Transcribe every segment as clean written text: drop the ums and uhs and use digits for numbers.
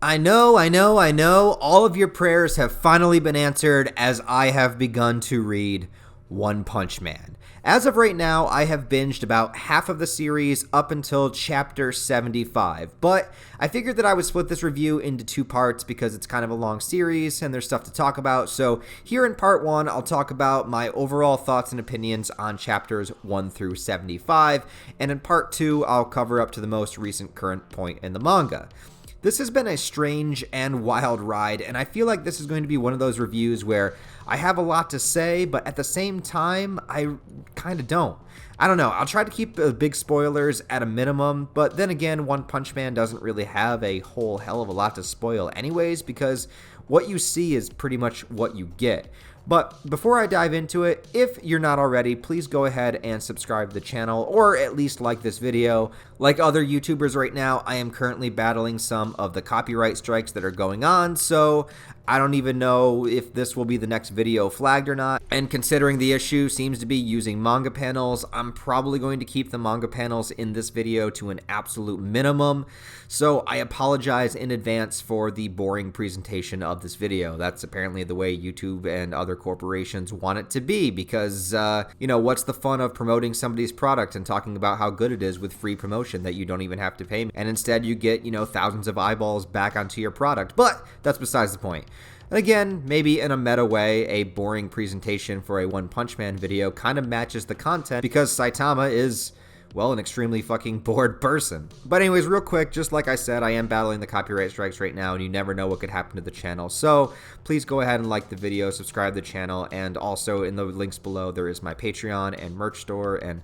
I know. All of your prayers have finally been answered as I have begun to read One Punch Man. As of right now, I have binged about half of the series up until chapter 75, but I figured that I would split this review into two parts because it's kind of a long series and there's stuff to talk about. So here in part 1, I'll talk about my overall thoughts and opinions on chapters 1 through 75, and in part 2, I'll cover up to the most recent current point in the manga. This has been a strange and wild ride, and I feel like this is going to be one of those reviews where I have a lot to say, but at the same time, I kind of don't. I don't know. I'll try to keep the big spoilers at a minimum, but then again, One Punch Man doesn't really have a whole hell of a lot to spoil anyways, because what you see is pretty much what you get. But before I dive into it, if you're not already, please go ahead and subscribe to the channel, or at least like this video. Like other YouTubers right now, I am currently battling some of the copyright strikes that are going on, so I don't even know if this will be the next video flagged or not. And considering the issue seems to be using manga panels, I'm probably going to keep the manga panels in this video to an absolute minimum. So I apologize in advance for the boring presentation of this video. That's apparently the way YouTube and other corporations want it to be, because, you know, what's the fun of promoting somebody's product and talking about how good it is with free promotion that you don't even have to pay, and instead you get, you know, thousands of eyeballs back onto your product. But that's besides the point. And again, maybe in a meta way, a boring presentation for a One Punch Man video kind of matches the content because Saitama is, well, an extremely fucking bored person. But anyways, real quick, just like I said, I am battling the copyright strikes right now, and you never know what could happen to the channel. So please go ahead and like the video, subscribe to the channel, and also in the links below, there is my Patreon and merch store and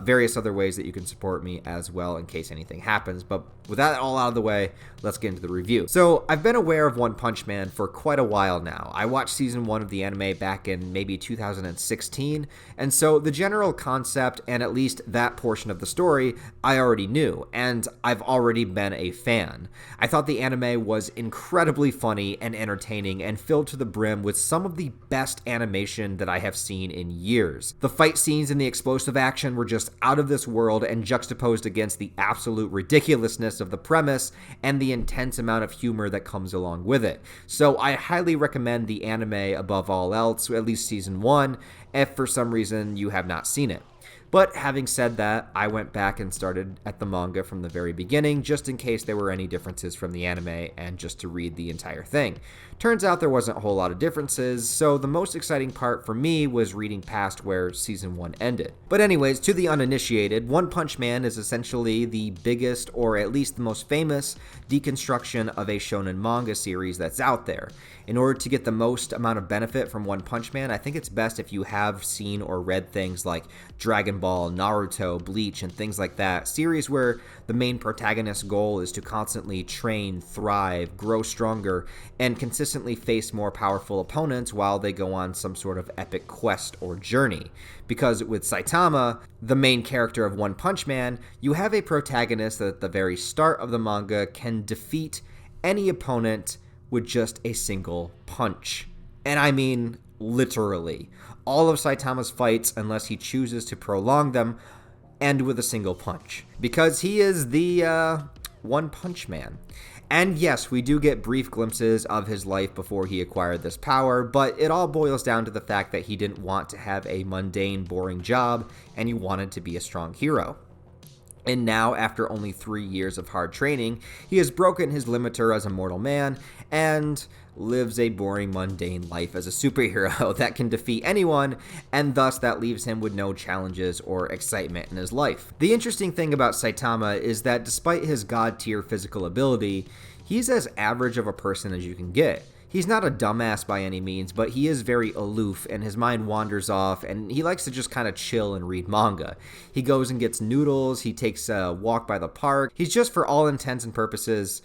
various other ways that you can support me as well in case anything happens. But with that all out of the way, let's get into the review. So I've been aware of One Punch Man for quite a while now. I watched season 1 of the anime back in maybe 2016, and so the general concept and at least that portion of the story I already knew, and I've already been a fan. I thought the anime was incredibly funny and entertaining and filled to the brim with some of the best animation that I have seen in years. The fight scenes and the explosive action were just out of this world and juxtaposed against the absolute ridiculousness of the premise and the intense amount of humor that comes along with it. So I highly recommend the anime above all else, at least season 1, if for some reason you have not seen it. But having said that, I went back and started at the manga from the very beginning, just in case there were any differences from the anime and just to read the entire thing. Turns out there wasn't a whole lot of differences, so the most exciting part for me was reading past where season 1 ended. But anyways, to the uninitiated, One Punch Man is essentially the biggest, or at least the most famous, deconstruction of a shonen manga series that's out there. In order to get the most amount of benefit from One Punch Man, I think it's best if you have seen or read things like Dragon Ball, Naruto, Bleach, and things like that. Series where the main protagonist's goal is to constantly train, thrive, grow stronger, and consistently face more powerful opponents while they go on some sort of epic quest or journey. Because with Saitama, the main character of One Punch Man, you have a protagonist that at the very start of the manga can defeat any opponent with just a single punch. And I mean literally. All of Saitama's fights, unless he chooses to prolong them, end with a single punch. Because he is the One Punch Man. And yes, we do get brief glimpses of his life before he acquired this power, but it all boils down to the fact that he didn't want to have a mundane, boring job, and he wanted to be a strong hero. And now, after only 3 years of hard training, he has broken his limiter as a mortal man and lives a boring, mundane life as a superhero that can defeat anyone, and thus that leaves him with no challenges or excitement in his life. The interesting thing about Saitama is that despite his god-tier physical ability, he's as average of a person as you can get. He's not a dumbass by any means, but he is very aloof, and his mind wanders off, and he likes to just kind of chill and read manga. He goes and gets noodles, he takes a walk by the park. He's just, for all intents and purposes,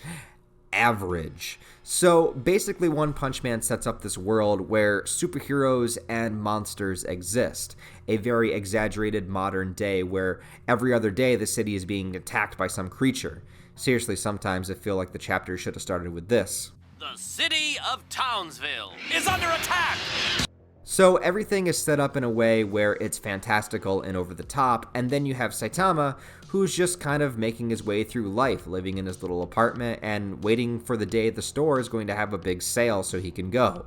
average. So basically, One Punch Man sets up this world where superheroes and monsters exist. A very exaggerated modern day where every other day the city is being attacked by some creature. Seriously, sometimes I feel like the chapter should have started with this. The city of Townsville is under attack! So everything is set up in a way where it's fantastical and over the top, and then you have Saitama, who's just kind of making his way through life, living in his little apartment and waiting for the day the store is going to have a big sale so he can go.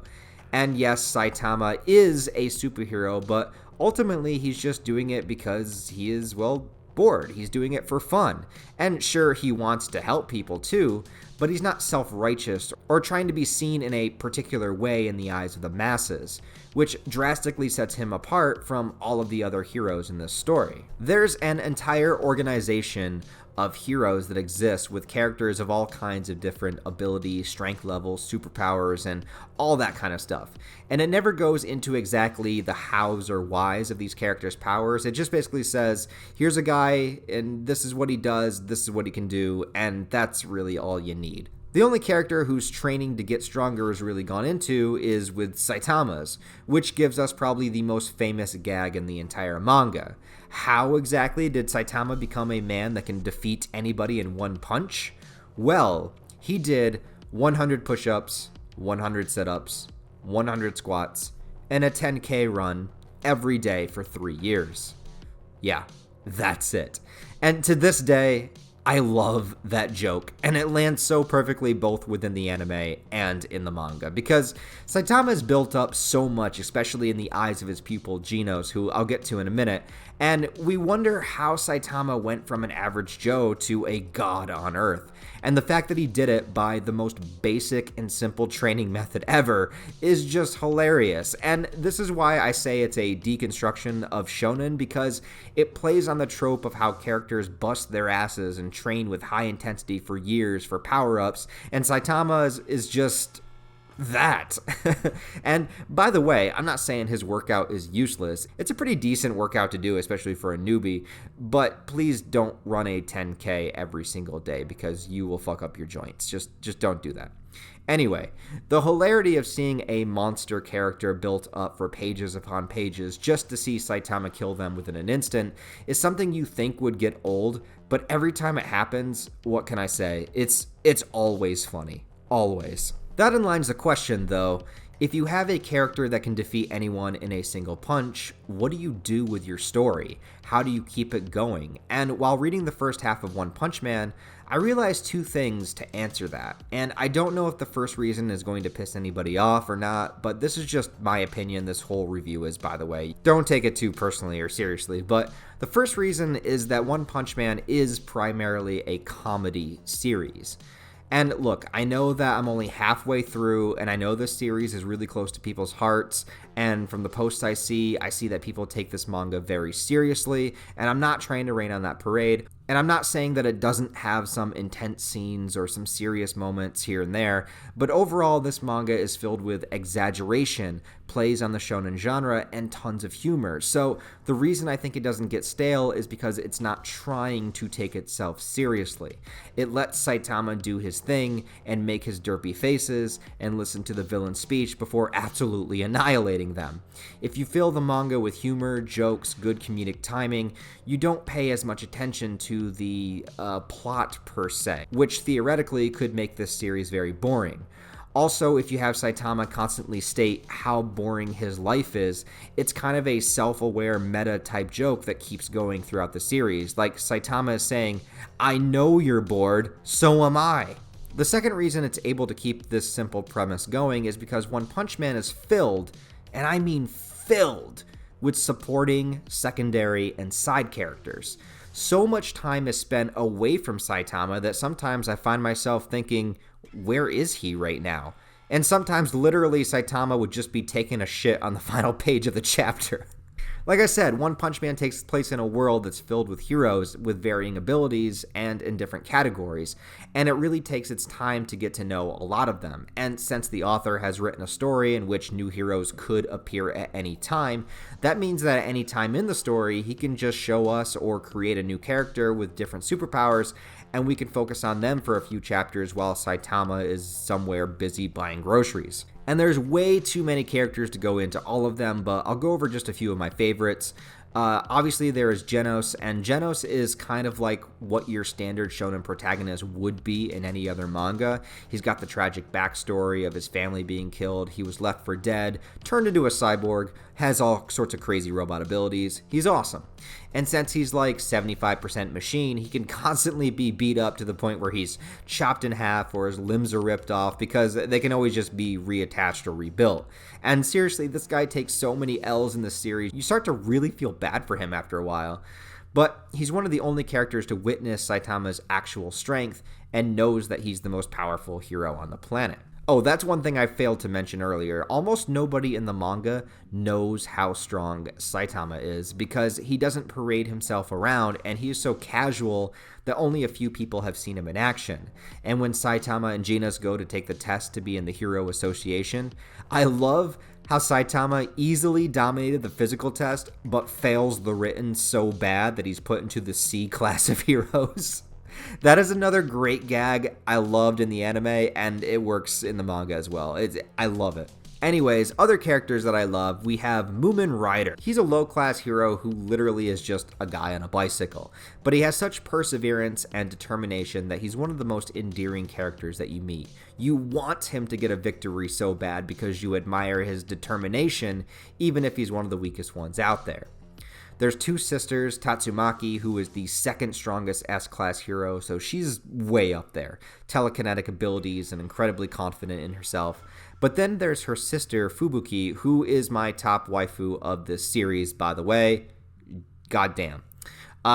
And yes, Saitama is a superhero, but ultimately he's just doing it because he is, well, bored. He's doing it for fun. And sure, he wants to help people too, but he's not self-righteous or trying to be seen in a particular way in the eyes of the masses, which drastically sets him apart from all of the other heroes in this story. There's an entire organization of heroes that exist with characters of all kinds of different abilities, strength levels, superpowers, and all that kind of stuff. And it never goes into exactly the hows or whys of these characters' powers. It just basically says, here's a guy, and this is what he does, this is what he can do, and that's really all you need. The only character whose training to get stronger is really gone into is with Saitama's, which gives us probably the most famous gag in the entire manga. How exactly did Saitama become a man that can defeat anybody in one punch? Well, he did 100 push-ups, 100 sit-ups, 100 squats, and a 10K run every day for 3 years. Yeah, that's it. And to this day, I love that joke, and it lands so perfectly both within the anime and in the manga, because Saitama is built up so much, especially in the eyes of his pupil Genos, who I'll get to in a minute, and we wonder how Saitama went from an average Joe to a god on Earth. And the fact that he did it by the most basic and simple training method ever is just hilarious. And this is why I say it's a deconstruction of shonen, because it plays on the trope of how characters bust their asses and train with high intensity for years for power-ups, and Saitama is just that. And by the way, I'm not saying his workout is useless. It's a pretty decent workout to do, especially for a newbie, but please don't run a 10K every single day because you will fuck up your joints. Just don't do that. Anyway, the hilarity of seeing a monster character built up for pages upon pages just to see Saitama kill them within an instant is something you think would get old, but every time it happens, what can I say? It's always funny. Always. That inlines the question, though. If you have a character that can defeat anyone in a single punch, what do you do with your story? How do you keep it going? And while reading the first half of One Punch Man, I realized two things to answer that. And I don't know if the first reason is going to piss anybody off or not, but this is just my opinion. This whole review is, by the way. Don't take it too personally or seriously, but the first reason is that One Punch Man is primarily a comedy series. And look, I know that I'm only halfway through, and I know this series is really close to people's hearts, and from the posts I see that people take this manga very seriously, and I'm not trying to rain on that parade, and I'm not saying that it doesn't have some intense scenes or some serious moments here and there, but overall this manga is filled with exaggeration, plays on the shonen genre, and tons of humor. So the reason I think it doesn't get stale is because it's not trying to take itself seriously. It lets Saitama do his thing and make his derpy faces and listen to the villain's speech before absolutely annihilating them. If you fill the manga with humor, jokes, good comedic timing, you don't pay as much attention to the plot per se, which theoretically could make this series very boring. Also, if you have Saitama constantly state how boring his life is, it's kind of a self-aware meta-type joke that keeps going throughout the series. Like Saitama is saying, I know you're bored, so am I. The second reason it's able to keep this simple premise going is because One Punch Man is filled, and I mean filled, with supporting, secondary, and side characters. So much time is spent away from Saitama that sometimes I find myself thinking, where is he right now? And sometimes literally Saitama would just be taking a shit on the final page of the chapter. Like I said, One Punch Man takes place in a world that's filled with heroes with varying abilities and in different categories, and it really takes its time to get to know a lot of them. And since the author has written a story in which new heroes could appear at any time, that means that at any time in the story, he can just show us or create a new character with different superpowers, and we can focus on them for a few chapters while Saitama is somewhere busy buying groceries. And there's way too many characters to go into all of them, but I'll go over just a few of my favorites. Obviously, there is Genos, and Genos is kind of like what your standard shonen protagonist would be in any other manga. He's got the tragic backstory of his family being killed. He was left for dead, turned into a cyborg, has all sorts of crazy robot abilities. He's awesome. And since he's like 75% machine, he can constantly be beat up to the point where he's chopped in half or his limbs are ripped off because they can always just be reattached or rebuilt. And seriously, this guy takes so many L's in this series, you start to really feel bad for him after a while. But he's one of the only characters to witness Saitama's actual strength and knows that he's the most powerful hero on the planet. Oh, that's one thing I failed to mention earlier. Almost nobody in the manga knows how strong Saitama is because he doesn't parade himself around and he is so casual that only a few people have seen him in action. And when Saitama and Genos go to take the test to be in the Hero Association, I love how Saitama easily dominated the physical test but fails the written so bad that he's put into the C class of heroes. That is another great gag I loved in the anime, and it works in the manga as well. I love it. Anyways, other characters that I love, we have Moomin Rider. He's a low-class hero who literally is just a guy on a bicycle, but he has such perseverance and determination that he's one of the most endearing characters that you meet. You want him to get a victory so bad because you admire his determination, even if he's one of the weakest ones out there. There's two sisters, Tatsumaki, who is the second strongest S-class hero, so she's way up there. Telekinetic abilities and incredibly confident in herself. But then there's her sister, Fubuki, who is my top waifu of this series, by the way. Goddamn.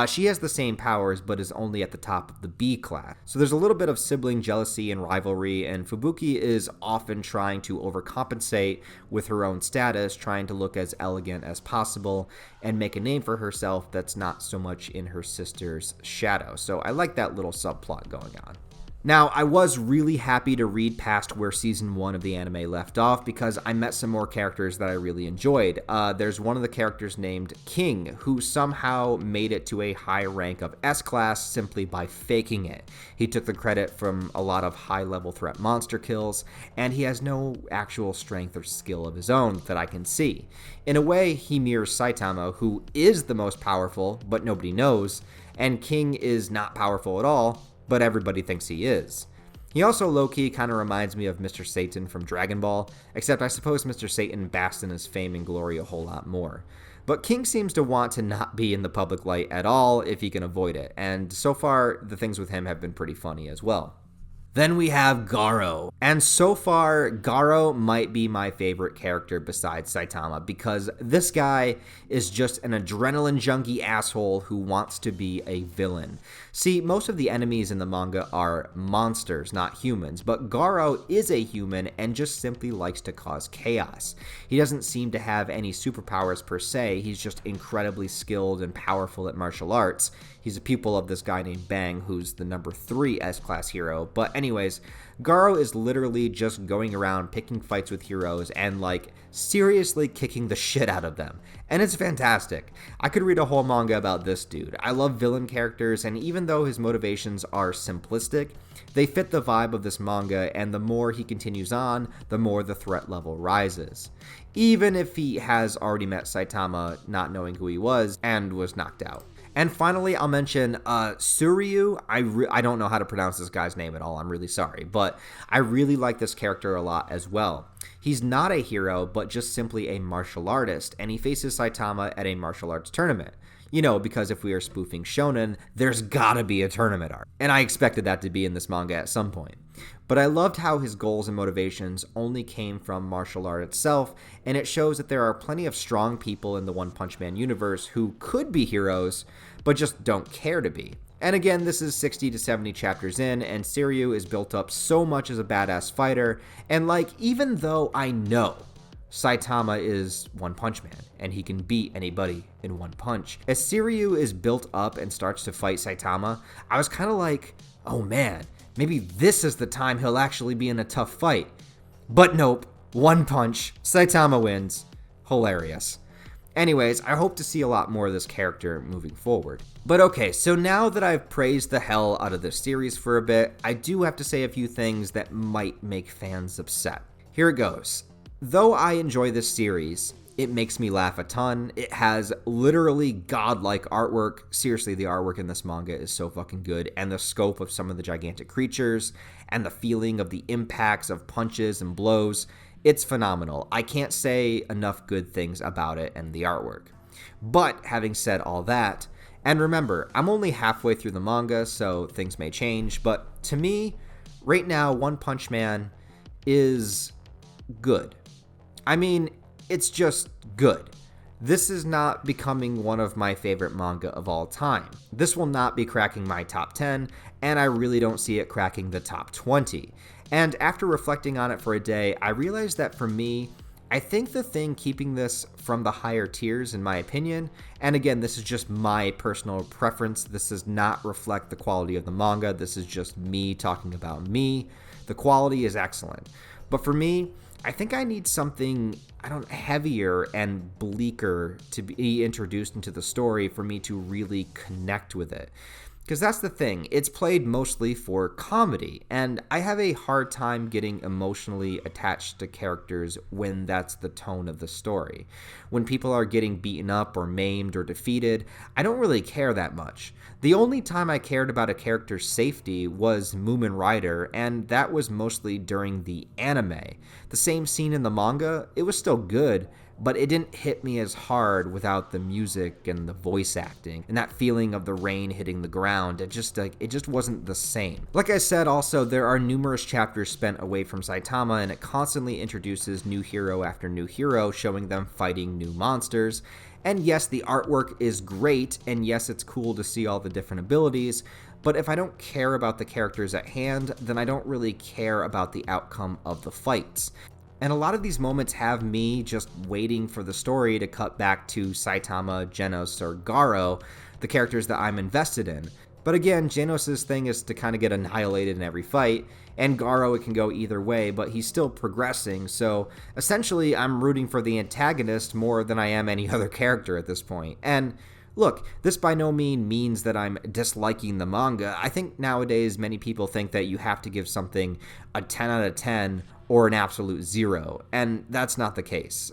She has the same powers, but is only at the top of the B class. So there's a little bit of sibling jealousy and rivalry, and Fubuki is often trying to overcompensate with her own status, trying to look as elegant as possible, and make a name for herself that's not so much in her sister's shadow. So I like that little subplot going on. Now, I was really happy to read past where Season 1 of the anime left off because I met some more characters that I really enjoyed. There's one of the characters named King, who somehow made it to a high rank of S-Class simply by faking it. He took the credit from a lot of high-level threat monster kills, and he has no actual strength or skill of his own that I can see. In a way, he mirrors Saitama, who is the most powerful, but nobody knows, and King is not powerful at all, but everybody thinks he is. He also low-key kind of reminds me of Mr. Satan from Dragon Ball, except I suppose Mr. Satan basked in his fame and glory a whole lot more. But King seems to want to not be in the public light at all if he can avoid it, and so far the things with him have been pretty funny as well. Then we have Garo. And so far, Garo might be my favorite character besides Saitama because this guy is just an adrenaline junkie asshole who wants to be a villain. See, most of the enemies in the manga are monsters, not humans, but Garo is a human and just simply likes to cause chaos. He doesn't seem to have any superpowers per se, he's just incredibly skilled and powerful at martial arts. He's a pupil of this guy named Bang, who's the number 3 S-Class hero. But anyways, Garo is literally just going around picking fights with heroes and, like, seriously kicking the shit out of them. And it's fantastic. I could read a whole manga about this dude. I love villain characters, and even though his motivations are simplistic, they fit the vibe of this manga, and the more he continues on, the more the threat level rises. Even if he has already met Saitama, not knowing who he was, and was knocked out. And finally, I'll mention Suryou. I don't know how to pronounce this guy's name at all. I'm really sorry. But I really like this character a lot as well. He's not a hero, but just simply a martial artist. And he faces Saitama at a martial arts tournament. You know, because if we are spoofing shonen, there's gotta be a tournament arc. And I expected that to be in this manga at some point. But I loved how his goals and motivations only came from martial art itself, and it shows that there are plenty of strong people in the One Punch Man universe who could be heroes, but just don't care to be. And again, this is 60 to 70 chapters in, and Suryou is built up so much as a badass fighter, and like, even though I know Saitama is One Punch Man, and he can beat anybody in one punch, as Suryou is built up and starts to fight Saitama, I was kind of like, oh man, maybe this is the time he'll actually be in a tough fight. But nope, one punch, Saitama wins. Hilarious. Anyways, I hope to see a lot more of this character moving forward. But okay, so now that I've praised the hell out of this series for a bit, I do have to say a few things that might make fans upset. Here it goes. Though I enjoy this series, It makes me laugh a ton. It has literally godlike artwork. Seriously, the artwork in this manga is so fucking good. And the scope of some of the gigantic creatures and the feeling of the impacts of punches and blows. It's phenomenal. I can't say enough good things about it and the artwork. But having said all that, and remember, I'm only halfway through the manga, so things may change. But to me, right now, One Punch Man is good. I mean, it's just good. This is not becoming one of my favorite manga of all time. This will not be cracking my top 10, and I really don't see it cracking the top 20. And after reflecting on it for a day, I realized that for me, I think the thing keeping this from the higher tiers, in my opinion, and again, this is just my personal preference, this does not reflect the quality of the manga, this is just me talking about me. The quality is excellent. But for me, I think I need something, heavier and bleaker to be introduced into the story for me to really connect with it. Because that's the thing, it's played mostly for comedy, and I have a hard time getting emotionally attached to characters when that's the tone of the story. When people are getting beaten up or maimed or defeated, I don't really care that much. The only time I cared about a character's safety was Moomin Rider, and that was mostly during the anime. The same scene in the manga, it was still good, but it didn't hit me as hard without the music and the voice acting and that feeling of the rain hitting the ground. It just wasn't the same. Like I said, also, there are numerous chapters spent away from Saitama, and it constantly introduces new hero after new hero, showing them fighting new monsters. And yes, the artwork is great, and yes, it's cool to see all the different abilities, but if I don't care about the characters at hand, then I don't really care about the outcome of the fights. And a lot of these moments have me just waiting for the story to cut back to Saitama, Genos, or Garo, the characters that I'm invested in. But again, Genos' thing is to kind of get annihilated in every fight, and Garo, it can go either way, but he's still progressing, so essentially I'm rooting for the antagonist more than I am any other character at this point. And look, this by no means that I'm disliking the manga. I think nowadays many people think that you have to give something a 10 out of 10 or an absolute 0, and that's not the case.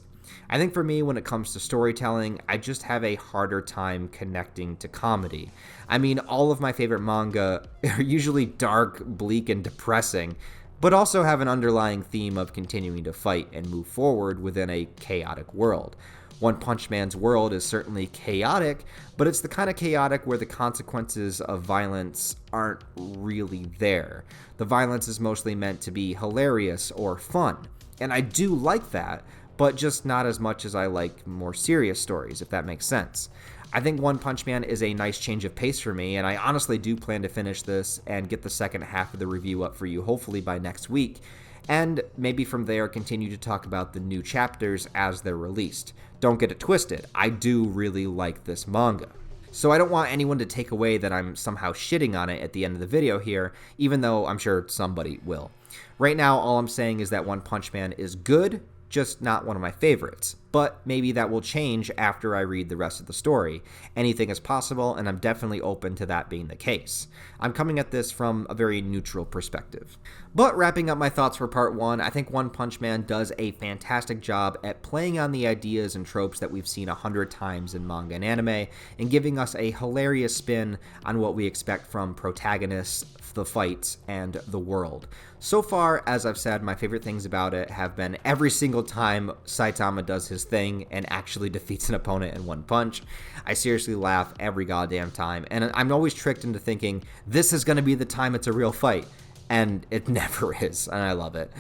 I think for me, when it comes to storytelling, I just have a harder time connecting to comedy. I mean, all of my favorite manga are usually dark, bleak, and depressing, but also have an underlying theme of continuing to fight and move forward within a chaotic world. One Punch Man's world is certainly chaotic, but it's the kind of chaotic where the consequences of violence aren't really there. The violence is mostly meant to be hilarious or fun, and I do like that, but just not as much as I like more serious stories, if that makes sense. I think One Punch Man is a nice change of pace for me, and I honestly do plan to finish this and get the second half of the review up for you hopefully by next week, and maybe from there continue to talk about the new chapters as they're released. Don't get it twisted, I do really like this manga. So I don't want anyone to take away that I'm somehow shitting on it at the end of the video here, even though I'm sure somebody will. Right now, all I'm saying is that One Punch Man is good, just not one of my favorites. But maybe that will change after I read the rest of the story. Anything is possible, and I'm definitely open to that being the case. I'm coming at this from a very neutral perspective. But wrapping up my thoughts for part 1, I think One Punch Man does a fantastic job at playing on the ideas and tropes that we've seen 100 times in manga and anime, and giving us a hilarious spin on what we expect from protagonists, the fights, and the world. So far, as I've said, my favorite things about it have been every single time Saitama does his thing and actually defeats an opponent in one punch. I seriously laugh every goddamn time, and I'm always tricked into thinking this is going to be the time it's a real fight, and it never is, and I love it.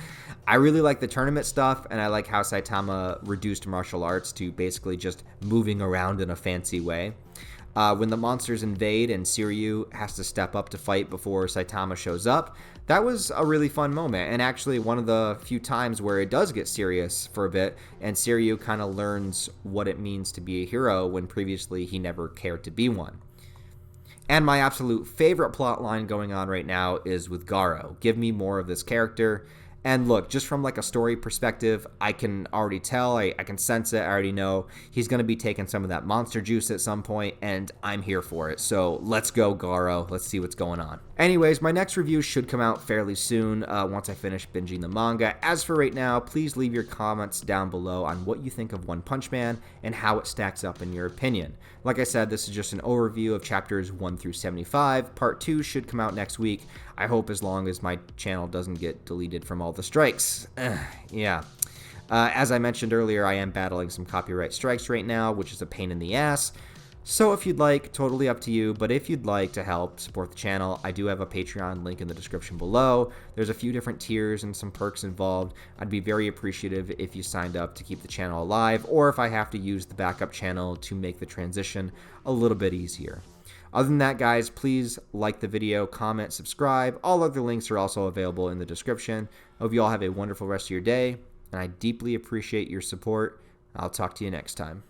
I really like the tournament stuff, and I like how Saitama reduced martial arts to basically just moving around in a fancy way. When the monsters invade and Suryou has to step up to fight before Saitama shows up, that was a really fun moment, and actually one of the few times where it does get serious for a bit, and Suryou kind of learns what it means to be a hero when previously he never cared to be one. And my absolute favorite plot line going on right now is with Garo. Give me more of this character. And look, just from like a story perspective, I can already tell, I can sense it, I already know he's going to be taking some of that monster juice at some point, and I'm here for it. So let's go, Garo. Let's see what's going on. Anyways, my next review should come out fairly soon once I finish binging the manga. As for right now, please leave your comments down below on what you think of One Punch Man and how it stacks up in your opinion. Like I said, this is just an overview of chapters 1 through 75. Part 2 should come out next week. I hope as long as my channel doesn't get deleted from all the strikes. Yeah. As I mentioned earlier, I am battling some copyright strikes right now, which is a pain in the ass. So if you'd like, totally up to you, but if you'd like to help support the channel, I do have a Patreon link in the description below. There's a few different tiers and some perks involved. I'd be very appreciative if you signed up to keep the channel alive, or if I have to use the backup channel to make the transition a little bit easier. Other than that, guys, please like the video, comment, subscribe. All other links are also available in the description. I hope you all have a wonderful rest of your day, and I deeply appreciate your support. I'll talk to you next time.